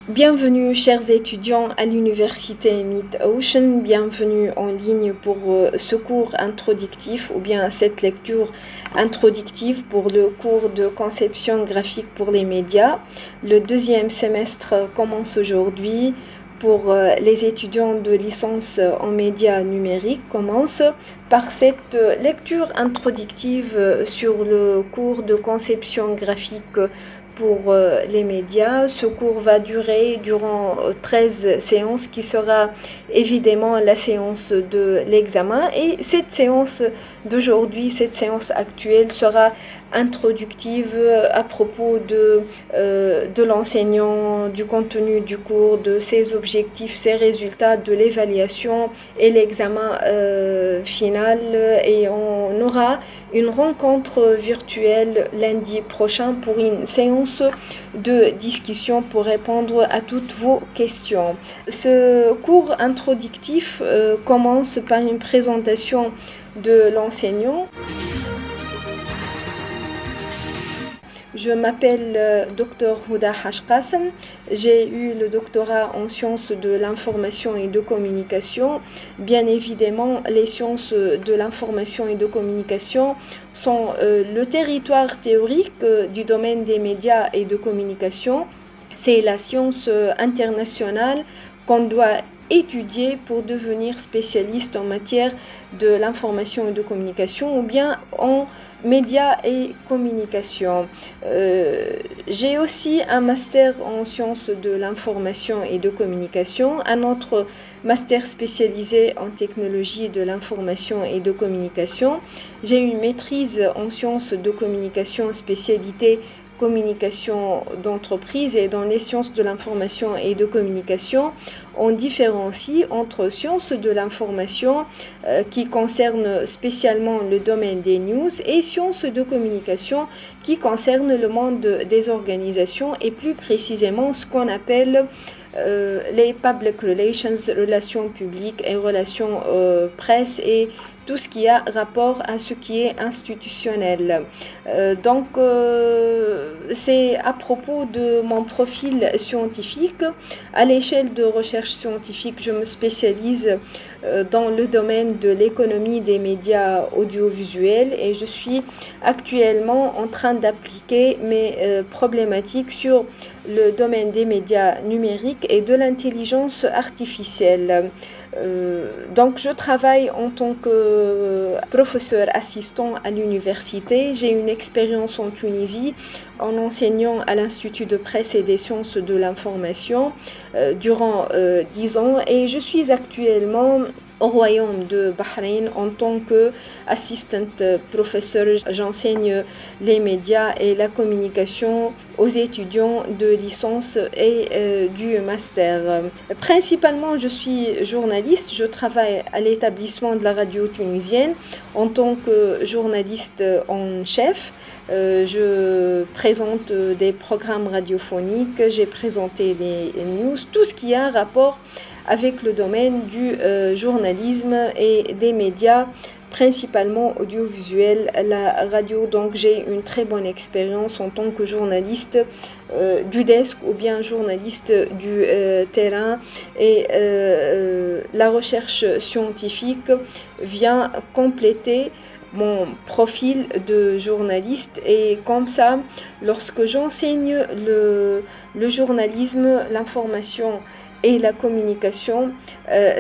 Bienvenue chers étudiants à l'université Mid-Ocean, bienvenue en ligne pour ce cours introductif ou bien cette lecture introductive pour le cours de conception graphique pour les médias. Le deuxième semestre commence aujourd'hui pour les étudiants de licence en médias numériques commence par cette lecture introductive sur le cours de conception graphique pour les médias. Ce cours va durer durant 13 séances qui sera évidemment la séance de l'examen et cette séance d'aujourd'hui, cette séance actuelle sera introductive à propos de l'enseignant, du contenu du cours, de ses objectifs, ses résultats, de l'évaluation et l'examen final et on aura une rencontre virtuelle lundi prochain pour une séance de discussion pour répondre à toutes vos questions. Ce cours introductif commence par une présentation de l'enseignant. Je m'appelle Dr Houda Hashqasem. J'ai eu le doctorat en sciences de l'information et de communication. Bien évidemment, les sciences de l'information et de communication sont le territoire théorique du domaine des médias et de communication. C'est la science internationale qu'on doit étudier pour devenir spécialiste en matière de l'information et de communication ou bien en médias et communication. J'ai aussi un master en sciences de l'information et de communication, un autre master spécialisé en technologie de l'information et de communication. J'ai une maîtrise en sciences de communication spécialité communication d'entreprise et dans les sciences de l'information et de communication, on différencie entre sciences de l'information qui concernent spécialement le domaine des news et sciences de communication qui concernent le monde des organisations et plus précisément ce qu'on appelle les public relations, relations publiques et relations presse et tout ce qui a rapport à ce qui est institutionnel. Donc, c'est à propos de mon profil scientifique. À l'échelle de recherche scientifique, je me spécialise dans le domaine de l'économie des médias audiovisuels et je suis actuellement en train d'appliquer mes problématiques sur le domaine des médias numériques et de l'intelligence artificielle. Donc, je travaille en tant que professeur assistant à l'université. J'ai une expérience en Tunisie en enseignant à l'Institut de presse et des sciences de l'information durant 10 ans et je suis actuellement au Royaume de Bahreïn en tant qu'assistant professeur. J'enseigne les médias et la communication aux étudiants de licence et du master. Principalement, je suis journaliste. Je travaille à l'établissement de la radio tunisienne en tant que journaliste en chef. Je présente des programmes radiophoniques, j'ai présenté les news, tout ce qui a un rapport avec le domaine du journalisme et des médias, principalement audiovisuels, la radio. Donc j'ai une très bonne expérience en tant que journaliste du desk ou bien journaliste du terrain et la recherche scientifique vient compléter mon profil de journaliste et comme ça, lorsque j'enseigne le journalisme, l'information et la communication,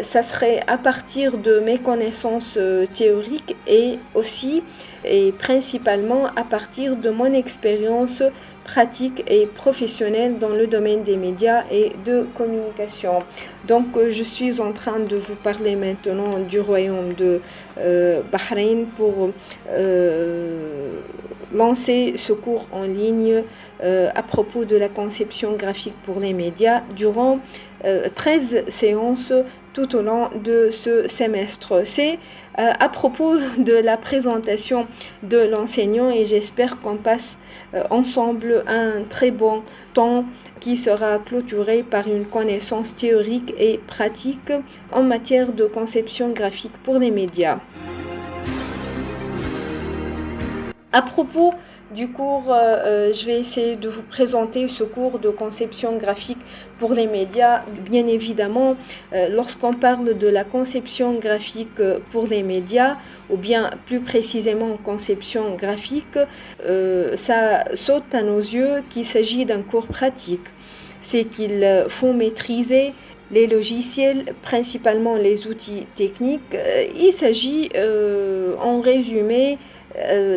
ça serait à partir de mes connaissances théoriques et aussi et principalement à partir de mon expérience pratique et professionnelle dans le domaine des médias et de communication. Donc, je suis en train de vous parler maintenant du royaume de Bahreïn pour lancer ce cours en ligne à propos de la conception graphique pour les médias durant 13 séances tout au long de ce semestre. C'est à propos de la présentation de l'enseignant et j'espère qu'on passe ensemble un très bon temps qui sera clôturé par une connaissance théorique et pratique en matière de conception graphique pour les médias. À propos du cours, je vais essayer de vous présenter ce cours de conception graphique pour les médias. Bien évidemment, lorsqu'on parle de la conception graphique pour les médias, ou bien plus précisément conception graphique, ça saute à nos yeux qu'il s'agit d'un cours pratique. C'est qu'il faut maîtriser les logiciels, principalement les outils techniques. Il s'agit en résumé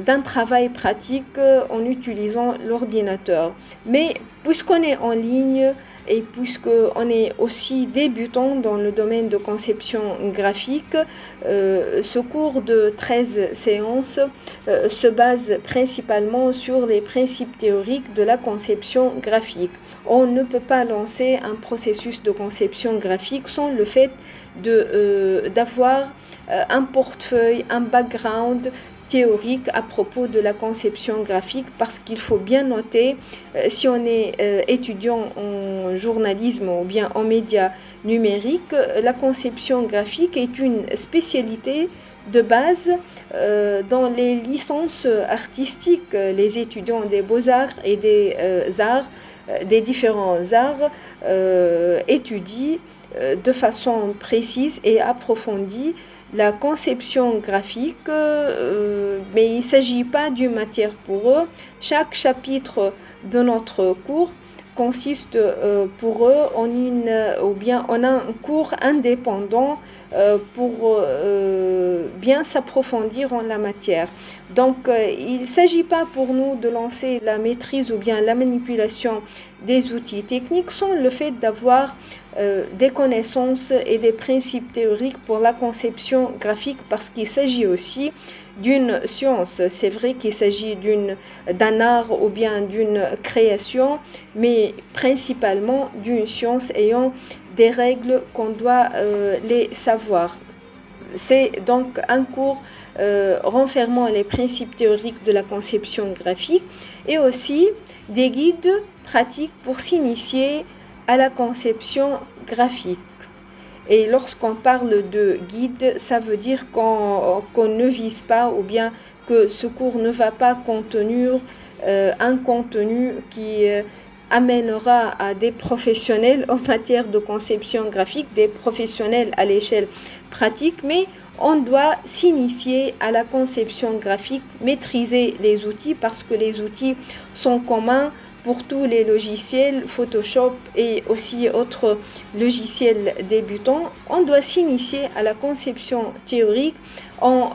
d'un travail pratique en utilisant l'ordinateur. Mais puisqu'on est en ligne et puisqu'on est aussi débutant dans le domaine de conception graphique, ce cours de 13 séances se base principalement sur les principes théoriques de la conception graphique. On ne peut pas lancer un processus de conception graphique sans le fait d'avoir un portefeuille, un background théorique à propos de la conception graphique, parce qu'il faut bien noter, si on est étudiant en journalisme ou bien en médias numériques, la conception graphique est une spécialité de base dans les licences artistiques. Les étudiants des beaux-arts et des arts, des différents arts, étudient de façon précise et approfondie la conception graphique, mais il ne s'agit pas d'une matière pour eux. Chaque chapitre de notre cours consiste pour eux en un cours indépendant pour bien s'approfondir en la matière. Donc il ne s'agit pas pour nous de lancer la maîtrise ou bien la manipulation des outils techniques sans le fait d'avoir des connaissances et des principes théoriques pour la conception graphique, parce qu'il s'agit aussi d'une science. C'est vrai qu'il s'agit d'un art ou bien d'une création, mais principalement d'une science ayant des règles qu'on doit les savoir. C'est donc un cours renfermant les principes théoriques de la conception graphique et aussi des guides pratiques pour s'initier à la conception graphique. Et lorsqu'on parle de guide, ça veut dire qu'on ne vise pas, ou bien que ce cours ne va pas contenir un contenu qui amènera à des professionnels en matière de conception graphique, des professionnels à l'échelle pratique, mais on doit s'initier à la conception graphique, maîtriser les outils, parce que les outils sont communs pour tous les logiciels, Photoshop et aussi autres logiciels débutants. On doit s'initier à la conception théorique en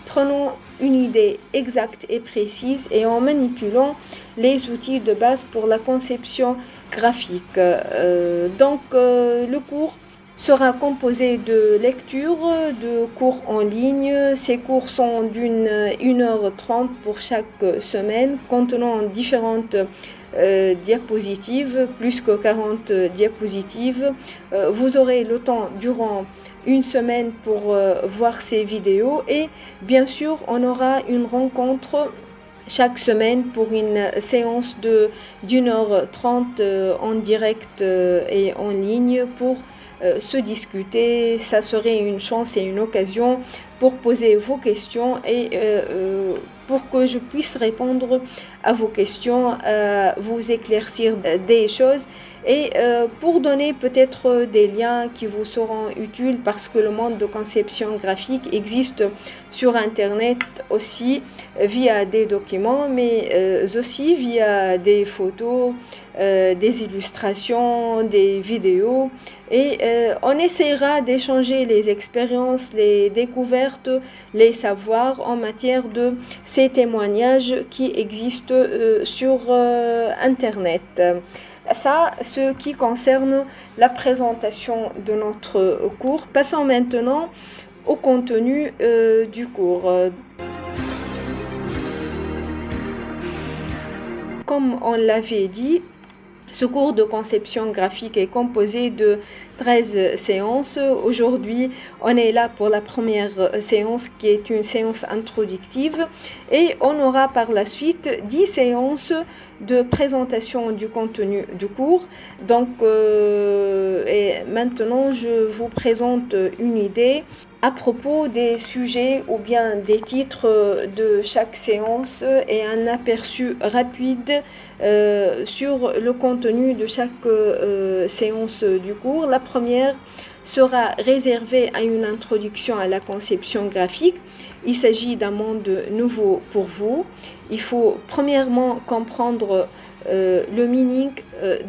prenant une idée exacte et précise et en manipulant les outils de base pour la conception graphique. Donc le cours sera composé de lectures, de cours en ligne. Ces cours sont d'une 1h30 pour chaque semaine, contenant différentes diapositives, plus que 40 diapositives. Vous aurez le temps durant une semaine pour voir ces vidéos, et bien sûr on aura une rencontre chaque semaine pour une séance d'1h30 en direct et en ligne pour se discuter. Ça serait une chance et une occasion pour poser vos questions et pour que je puisse répondre à vos questions, vous éclaircir des choses et pour donner peut-être des liens qui vous seront utiles, parce que le monde de conception graphique existe sur Internet aussi via des documents, mais aussi via des photos, des illustrations, des vidéos, et on essaiera d'échanger les expériences, les découvertes, les savoirs en matière de ces témoignages qui existent sur Internet. Ça, ce qui concerne la présentation de notre cours. Passons maintenant au contenu du cours. Comme on l'avait dit, ce cours de conception graphique est composé de 13 séances. Aujourd'hui, on est là pour la première séance qui est une séance introductive, et on aura par la suite 10 séances de présentation du contenu du cours. Donc, et maintenant, je vous présente une idée à propos des sujets ou bien des titres de chaque séance et un aperçu rapide sur le contenu de chaque séance du cours. La première sera réservée à une introduction à la conception graphique. Il s'agit d'un monde nouveau pour vous. Il faut premièrement comprendre le meaning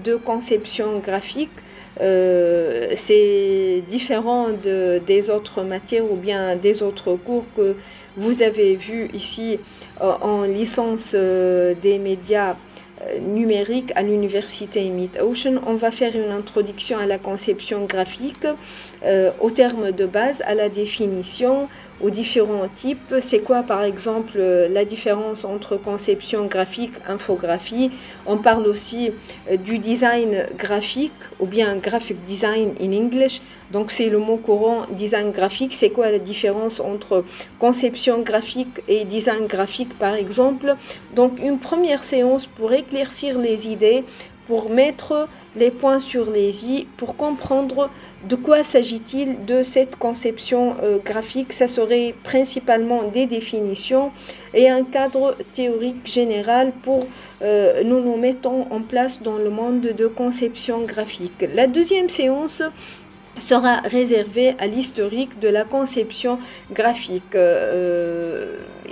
de conception graphique. C'est différent des autres matières ou bien des autres cours que vous avez vus ici en licence des médias numériques à l'université Mid-Ocean. On va faire une introduction à la conception graphique, aux termes de base, à la définition, aux différents types. C'est quoi par exemple la différence entre conception graphique, infographie? On parle aussi du design graphique ou bien graphic design in English. Donc c'est le mot courant design graphique. C'est quoi la différence entre conception graphique et design graphique par exemple? Donc une première séance pour éclaircir les idées, pour mettre les points sur les i, pour comprendre de quoi s'agit-il de cette conception graphique. Ça serait principalement des définitions et un cadre théorique général pour nous mettons en place dans le monde de conception graphique. La deuxième séance sera réservée à l'historique de la conception graphique.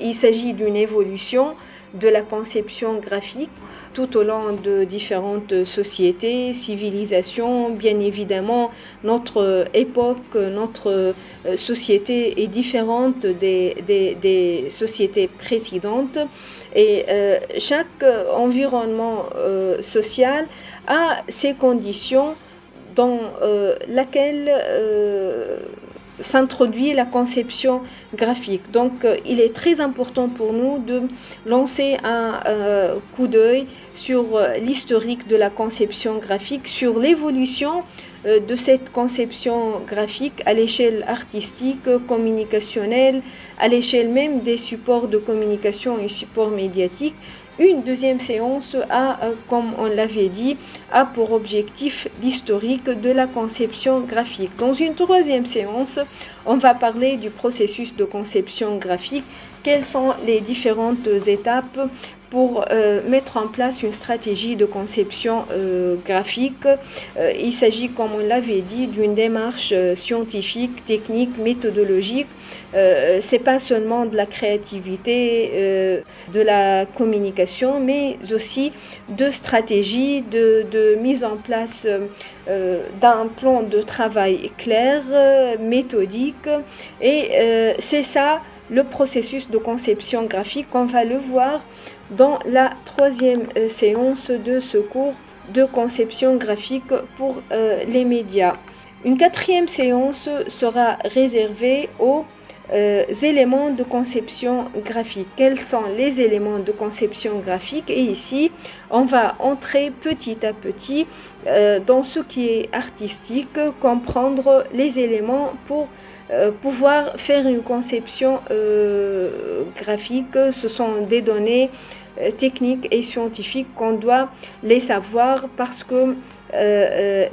Il s'agit d'une évolution de la conception graphique tout au long de différentes sociétés, civilisations. Bien évidemment, notre époque, notre société est différente des sociétés précédentes et chaque environnement social a ses conditions dans laquelle s'introduit la conception graphique. Donc, il est très important pour nous de lancer un coup d'œil sur l'historique de la conception graphique, sur l'évolution de cette conception graphique à l'échelle artistique, communicationnelle, à l'échelle même des supports de communication et supports médiatiques. Une deuxième séance a, comme on l'avait dit, a pour objectif l'historique de la conception graphique. Dans une troisième séance, on va parler du processus de conception graphique. Quelles sont les différentes étapes pour mettre en place une stratégie de conception graphique? Il s'agit, comme on l'avait dit, d'une démarche scientifique, technique, méthodologique. C'est pas seulement de la créativité, de la communication, mais aussi de stratégie, de mise en place d'un plan de travail clair, méthodique. Et c'est ça le processus de conception graphique. On va le voir dans la troisième séance de ce cours de conception graphique pour les médias. Une quatrième séance sera réservée aux éléments de conception graphique. Quels sont les éléments de conception graphique? Et ici, on va entrer petit à petit dans ce qui est artistique, comprendre les éléments pour pouvoir faire une conception graphique. Ce sont des données techniques et scientifiques qu'on doit les savoir parce que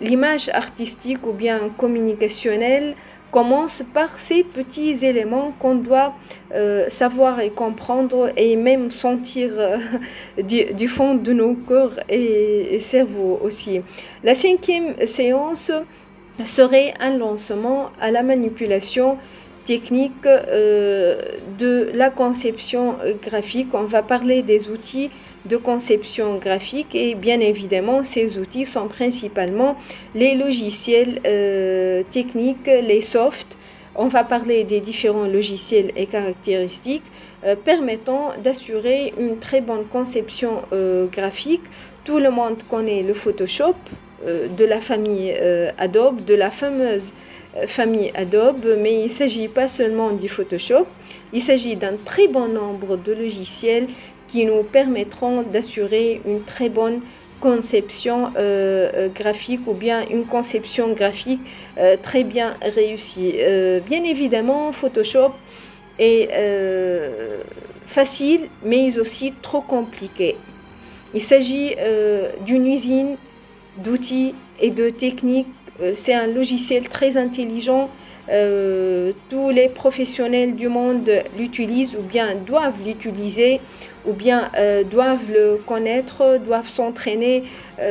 l'image artistique ou bien communicationnelle commence par ces petits éléments qu'on doit savoir et comprendre et même sentir du fond de nos corps et cerveau aussi. La cinquième séance serait un lancement à la manipulation technique de la conception graphique. On va parler des outils de conception graphique et bien évidemment ces outils sont principalement les logiciels techniques, les softs. On va parler des différents logiciels et caractéristiques permettant d'assurer une très bonne conception graphique. Tout le monde connaît le Photoshop de la famille Adobe, de la fameuse famille Adobe, mais il ne s'agit pas seulement du Photoshop, il s'agit d'un très bon nombre de logiciels qui nous permettront d'assurer une très bonne conception graphique ou bien une conception graphique très bien réussie. Bien évidemment, Photoshop est facile, mais aussi trop compliqué. Il s'agit d'une usine d'outils et de techniques. C'est un logiciel très intelligent tous les professionnels du monde l'utilisent ou bien doivent l'utiliser ou bien doivent le connaître, doivent s'entraîner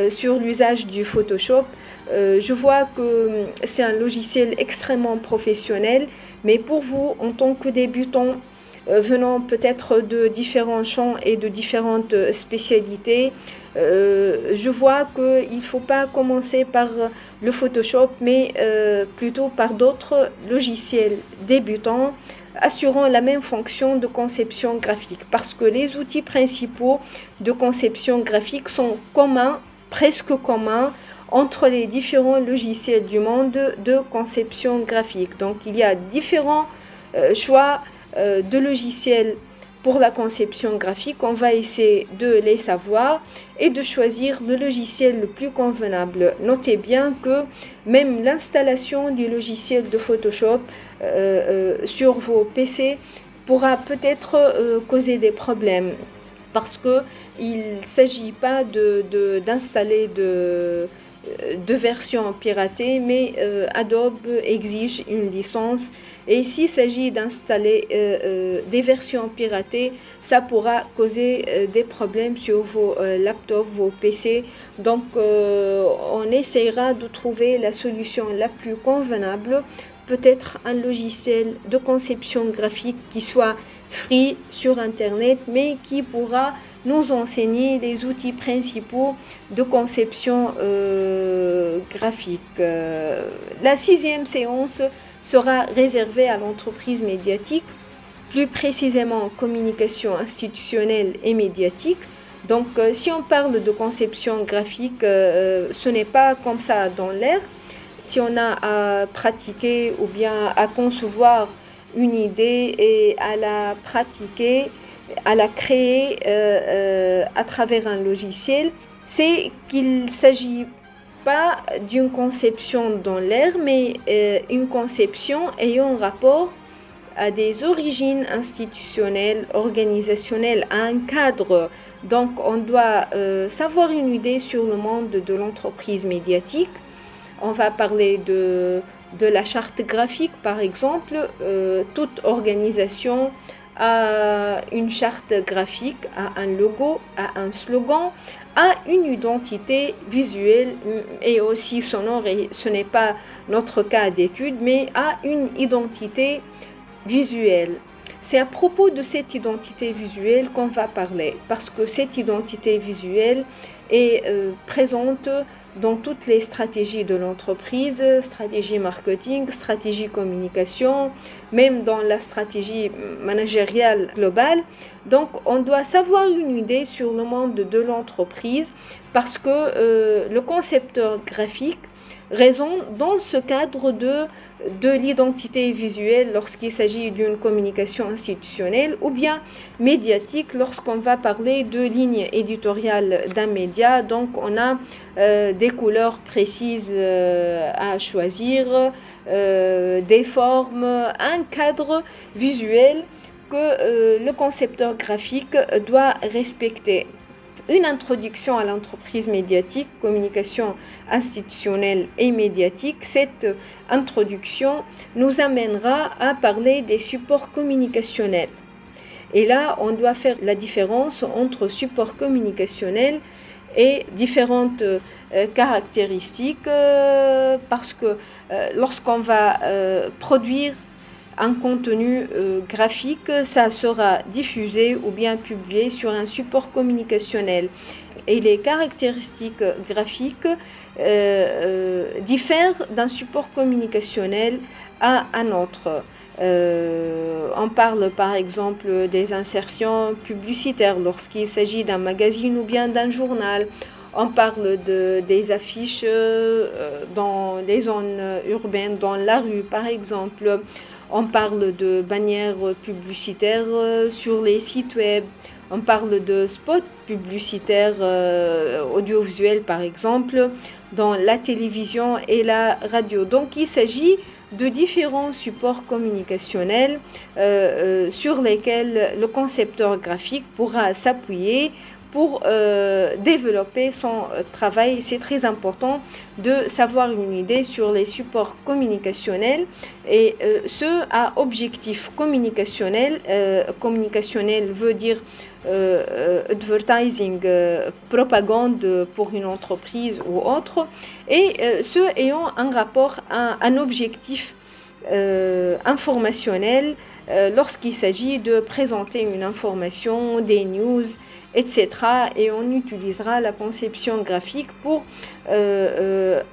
sur l'usage du Photoshop. Je vois que c'est un logiciel extrêmement professionnel, mais pour vous, en tant que débutant, venant peut-être de différents champs et de différentes spécialités, je vois qu'il ne faut pas commencer par le Photoshop, mais plutôt par d'autres logiciels débutants assurant la même fonction de conception graphique, parce que les outils principaux de conception graphique sont communs, presque communs, entre les différents logiciels du monde de conception graphique. Donc il y a différents choix de logiciels pour la conception graphique. On va essayer de les savoir et de choisir le logiciel le plus convenable. Notez bien que même l'installation du logiciel de Photoshop sur vos PC pourra peut-être causer des problèmes, parce que il ne s'agit pas d'installer de versions piratées, mais Adobe exige une licence, et s'il s'agit d'installer des versions piratées, ça pourra causer des problèmes sur vos laptops, vos PC. Donc on essaiera de trouver la solution la plus convenable, peut-être un logiciel de conception graphique qui soit free sur internet, mais qui pourra nous enseigner les outils principaux de conception graphique. La 6e séance sera réservée à l'entreprise médiatique, plus précisément communication institutionnelle et médiatique. Donc si on parle de conception graphique, ce n'est pas comme ça dans l'air. Si on a à pratiquer ou bien à concevoir une idée et à la pratiquer, à la créer à travers un logiciel, c'est qu'il ne s'agit pas d'une conception dans l'air, mais une conception ayant rapport à des origines institutionnelles, organisationnelles, à un cadre. Donc on doit savoir une idée sur le monde de l'entreprise médiatique. On va parler de la charte graphique, par exemple. Toute organisation a une charte graphique, a un logo, a un slogan, a une identité visuelle et aussi sonore, et ce n'est pas notre cas d'étude, mais a une identité visuelle. C'est à propos de cette identité visuelle qu'on va parler, parce que cette identité visuelle est présente dans toutes les stratégies de l'entreprise, stratégie marketing, stratégie communication, même dans la stratégie managériale globale. Donc, on doit savoir une idée sur le monde de l'entreprise, parce que le concepteur graphique raison dans ce cadre de l'identité visuelle lorsqu'il s'agit d'une communication institutionnelle ou bien médiatique lorsqu'on va parler de ligne éditoriale d'un média. Donc on a des couleurs précises à choisir, des formes, un cadre visuel que le concepteur graphique doit respecter. Une introduction à l'entreprise médiatique, communication institutionnelle et médiatique. Cette introduction nous amènera à parler des supports communicationnels. Et là, on doit faire la différence entre support communicationnel et différentes caractéristiques, parce que lorsqu'on va produire un contenu graphique, ça sera diffusé ou bien publié sur un support communicationnel. Et les caractéristiques graphiques diffèrent d'un support communicationnel à un autre. On parle par exemple des insertions publicitaires lorsqu'il s'agit d'un magazine ou bien d'un journal. On parle des affiches dans les zones urbaines, dans la rue par exemple. On parle de bannières publicitaires sur les sites web. On parle de spots publicitaires audiovisuels par exemple dans la télévision et la radio. Donc il s'agit de différents supports communicationnels sur lesquels le concepteur graphique pourra s'appuyer pour développer son travail. C'est très important de savoir une idée sur les supports communicationnels et ce à objectif communicationnel. Communicationnel veut dire advertising, propagande pour une entreprise ou autre, et ceux ayant un rapport à un objectif informationnel lorsqu'il s'agit de présenter une information, des news, etc. Et on utilisera la conception graphique pour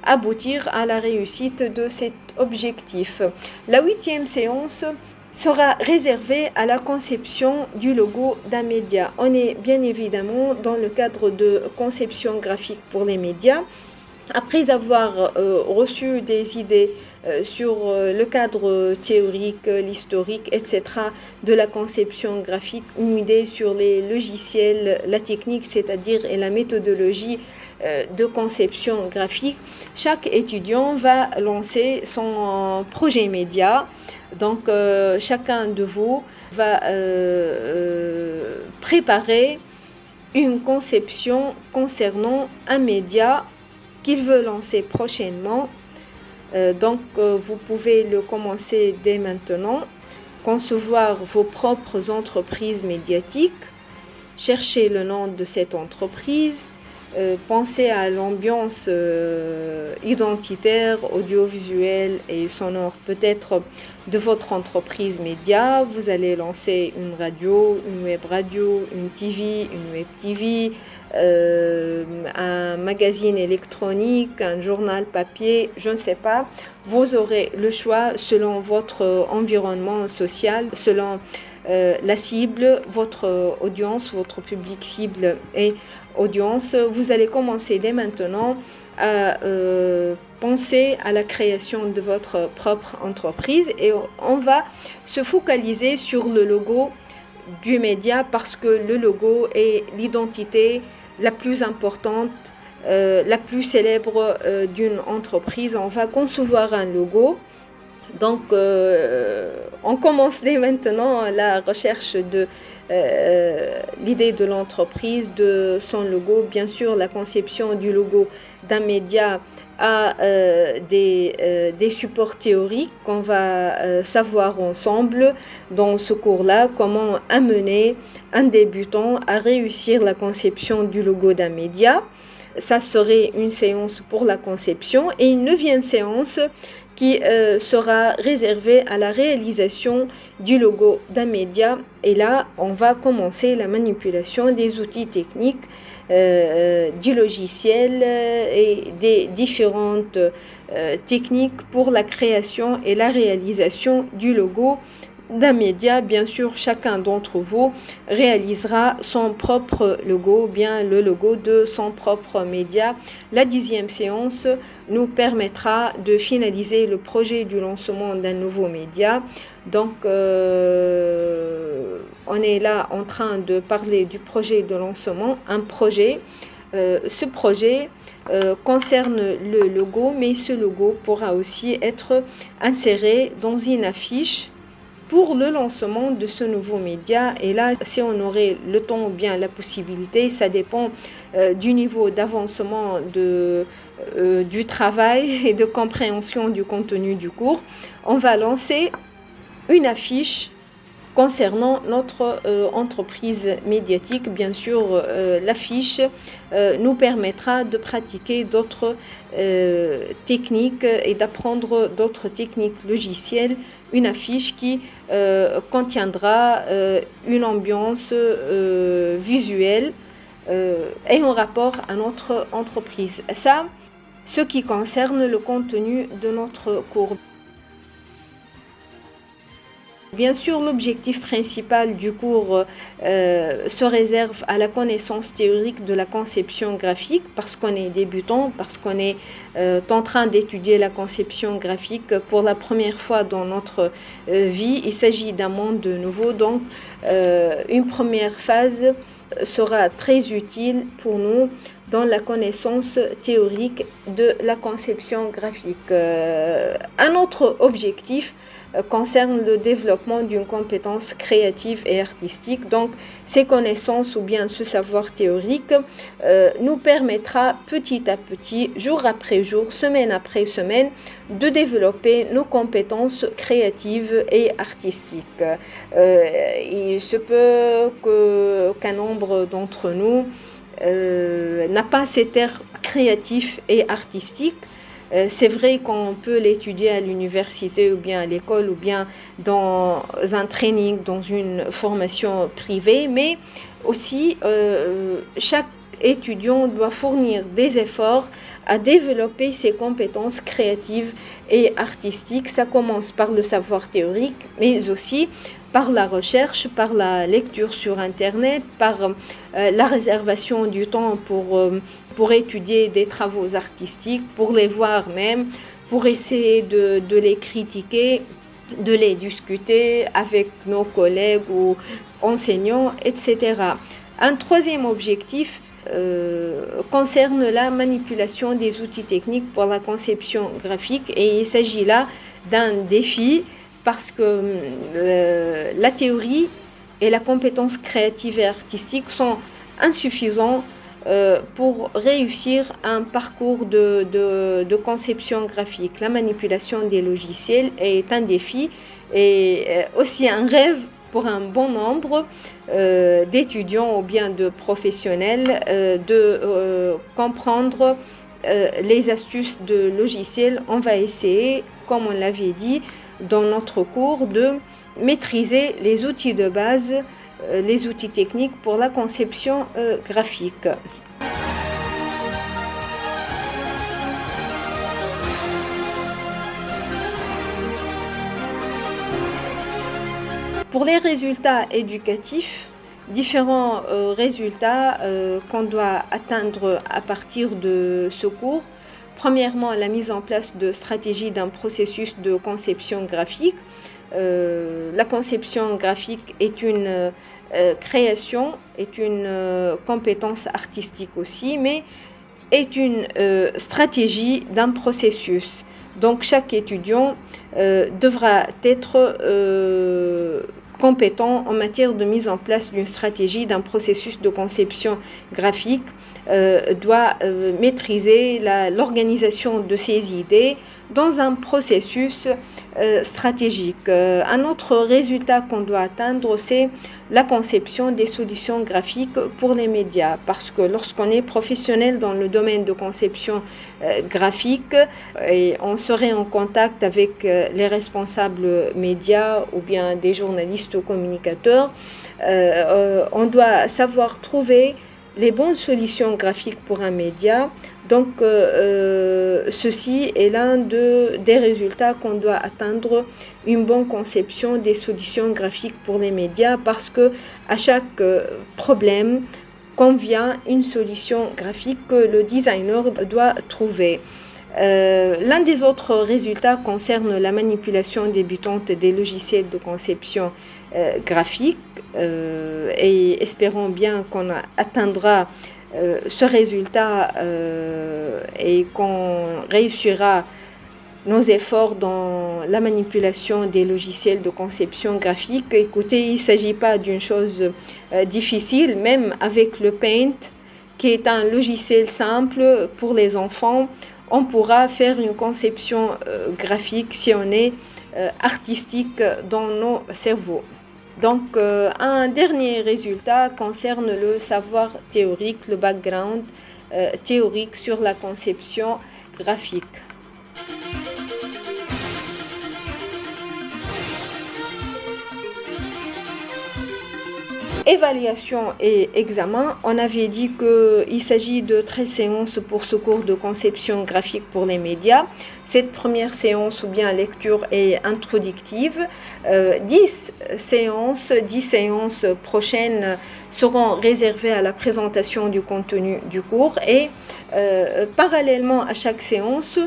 aboutir à la réussite de cet objectif. La 8e séance sera réservée à la conception du logo d'un média. On est bien évidemment dans le cadre de conception graphique pour les médias. Après avoir reçu des idées sur le cadre théorique, l'historique, etc. de la conception graphique, une idée sur les logiciels, la technique, c'est-à-dire et la méthodologie de conception graphique, chaque étudiant va lancer son projet média. Donc, chacun de vous va préparer une conception concernant un média qu'il veut lancer prochainement. Donc, vous pouvez le commencer dès maintenant. Concevoir vos propres entreprises médiatiques. Cherchez le nom de cette entreprise. Pensez à l'ambiance identitaire, audiovisuelle et sonore peut-être de votre entreprise média. Vous allez lancer une radio, une web radio, une TV, une web TV, un magazine électronique, un journal papier, je ne sais pas. Vous aurez le choix selon votre environnement social, selon la cible, votre audience, votre public cible et audience. Vous allez commencer dès maintenant à penser à la création de votre propre entreprise et on va se focaliser sur le logo du média parce que le logo est l'identité la plus importante, la plus célèbre d'une entreprise. On va concevoir un logo. Donc, on commence dès maintenant la recherche de l'idée de l'entreprise, de son logo. Bien sûr, la conception du logo d'un média a des supports théoriques qu'on va savoir ensemble dans ce cours-là, comment amener un débutant à réussir la conception du logo d'un média. Ça serait une séance pour la conception et une 9e séance qui sera réservée à la réalisation du logo d'un média. Et là, on va commencer la manipulation des outils techniques, du logiciel et des différentes techniques pour la création et la réalisation du logo d'un média. Bien sûr, chacun d'entre vous réalisera son propre logo, bien le logo de son propre média. La 10e séance nous permettra de finaliser le projet du lancement d'un nouveau média. Donc, on est là en train de parler du projet de lancement, un projet. Ce projet concerne le logo, mais ce logo pourra aussi être inséré dans une affiche pour le lancement de ce nouveau média. Et là, si on aurait le temps ou bien la possibilité, ça dépend du niveau d'avancement du travail et de compréhension du contenu du cours, on va lancer une affiche concernant notre entreprise médiatique. Bien sûr, l'affiche nous permettra de pratiquer d'autres techniques et d'apprendre d'autres techniques logicielles. Une affiche qui contiendra une ambiance visuelle et en rapport à notre entreprise. Ça, ce qui concerne le contenu de notre cours. Bien sûr, l'objectif principal du cours se réserve à la connaissance théorique de la conception graphique parce qu'on est débutant, parce qu'on est en train d'étudier la conception graphique pour la première fois dans notre vie. Il s'agit d'un monde nouveau, donc une première phase sera très utile pour nous dans la connaissance théorique de la conception graphique. Un autre objectif concerne le développement d'une compétence créative et artistique. Donc, ces connaissances ou bien ce savoir théorique nous permettra petit à petit, jour après jour, semaine après semaine, de développer nos compétences créatives et artistiques. Il se peut qu'un nombre d'entre nous n'a pas cet air créatif et artistique. C'est vrai qu'on peut l'étudier à l'université ou bien à l'école ou bien dans un training, dans une formation privée, mais aussi chaque étudiant doit fournir des efforts à développer ses compétences créatives et artistiques. Ça commence par le savoir théorique, mais aussi par la recherche, par la lecture sur Internet, par la réservation du temps pour étudier des travaux artistiques, pour les voir même, pour essayer de les critiquer, de les discuter avec nos collègues ou enseignants, etc. Un troisième objectif concerne la manipulation des outils techniques pour la conception graphique, et il s'agit là d'un défi parce que la théorie et la compétence créative et artistique sont insuffisants pour réussir un parcours de conception graphique. La manipulation des logiciels est un défi et aussi un rêve pour un bon nombre d'étudiants ou bien de professionnels de comprendre les astuces de logiciels. On va essayer, comme on l'avait dit dans notre cours, de maîtriser les outils de base, les outils techniques pour la conception graphique. Pour les résultats éducatifs, différents résultats qu'on doit atteindre à partir de ce cours. Premièrement, la mise en place de stratégies d'un processus de conception graphique. La conception graphique est une création, est une compétence artistique aussi, mais est une stratégie d'un processus. Donc, chaque étudiant devra être compétent en matière de mise en place d'une stratégie, d'un processus de conception graphique, doit maîtriser l'organisation de ses idées dans un processus stratégique. Un autre résultat qu'on doit atteindre, c'est la conception des solutions graphiques pour les médias, parce que lorsqu'on est professionnel dans le domaine de conception graphique et on serait en contact avec les responsables médias ou bien des journalistes ou communicateurs, on doit savoir trouver les bonnes solutions graphiques pour un média. Donc, ceci est l'un des résultats qu'on doit atteindre, une bonne conception des solutions graphiques pour les médias, parce que à chaque problème convient une solution graphique que le designer doit trouver. L'un des autres résultats concerne la manipulation débutante des logiciels de conception graphique et espérons bien qu'on atteindra ce résultat et qu'on réussira nos efforts dans la manipulation des logiciels de conception graphique. Écoutez, il ne s'agit pas d'une chose difficile, même avec le Paint, qui est un logiciel simple pour les enfants. On pourra faire une conception graphique si on est artistique dans nos cerveaux. Donc, un dernier résultat concerne le savoir théorique, le background théorique sur la conception graphique. Évaluation et examen. On avait dit qu'il s'agit de 13 séances pour ce cours de conception graphique pour les médias. Cette première séance ou bien lecture est introductive. 10 séances prochaines seront réservées à la présentation du contenu du cours et parallèlement à chaque séance,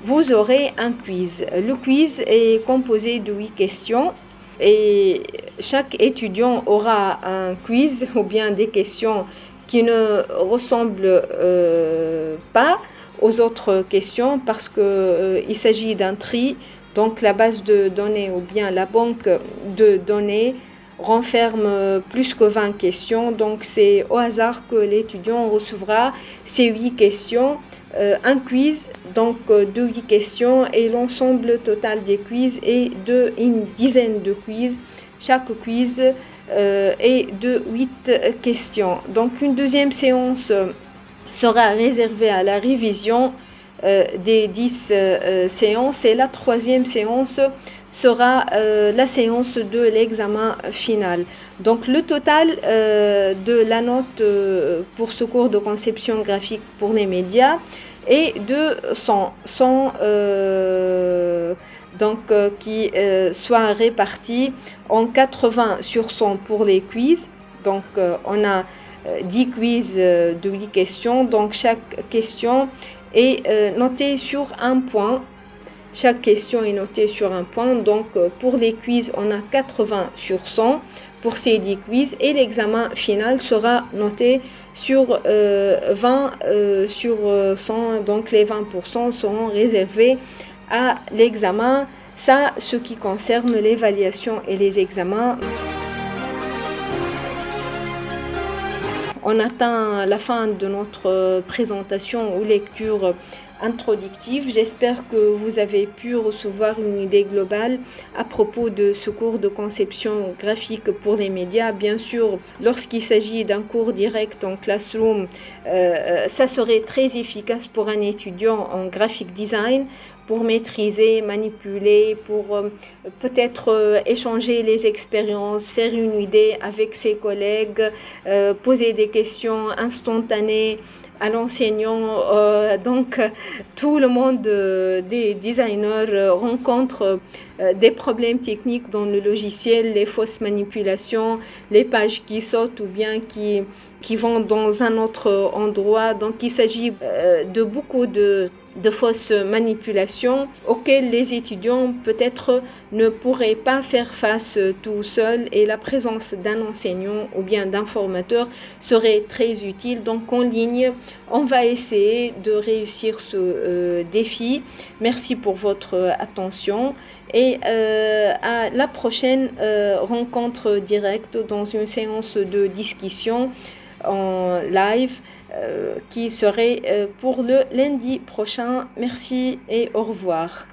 vous aurez un quiz. Le quiz est composé de 8 questions. et chaque étudiant aura un quiz ou bien des questions qui ne ressemblent pas aux autres questions parce que il s'agit d'un tri. Donc la base de données ou bien la banque de données renferme plus que 20 questions. Donc c'est au hasard que l'étudiant recevra ces 8 questions, un quiz donc de 8 questions et l'ensemble total des quiz est de une dizaine de quiz. Chaque quiz est de 8 questions. Donc une deuxième séance sera réservée à la révision des 10 séances et la troisième séance sera la séance de l'examen final. Donc le total de la note pour ce cours de conception graphique pour les médias est de 100 qui soit réparti en 80 sur 100 pour les quiz. Donc on a 10 quiz de 8 questions, donc chaque question est notée sur un point. Chaque question est notée sur un point. Donc pour les quiz, on a 80 sur 100 pour ces 10 quiz et l'examen final sera noté sur 20 sur 100. Donc les 20% seront réservés à l'examen. Ça, ce qui concerne l'évaluation et les examens. On atteint la fin de notre présentation ou lecture introductive. J'espère que vous avez pu recevoir une idée globale à propos de ce cours de conception graphique pour les médias. Bien sûr, lorsqu'il s'agit d'un cours direct en classroom, ça serait très efficace pour un étudiant en graphic design pour maîtriser, manipuler, pour peut-être échanger les expériences, faire une idée avec ses collègues, poser des questions instantanées à l'enseignant. Donc, tout le monde des designers rencontre des problèmes techniques dans le logiciel, les fausses manipulations, les pages qui sautent ou bien qui vont dans un autre endroit. Donc, il s'agit de beaucoup de fausses manipulations auxquelles les étudiants peut-être ne pourraient pas faire face tout seuls et la présence d'un enseignant ou bien d'un formateur serait très utile. Donc en ligne, on va essayer de réussir ce défi. Merci pour votre attention et à la prochaine rencontre directe dans une séance de discussion en live qui serait pour le lundi prochain. Merci et au revoir.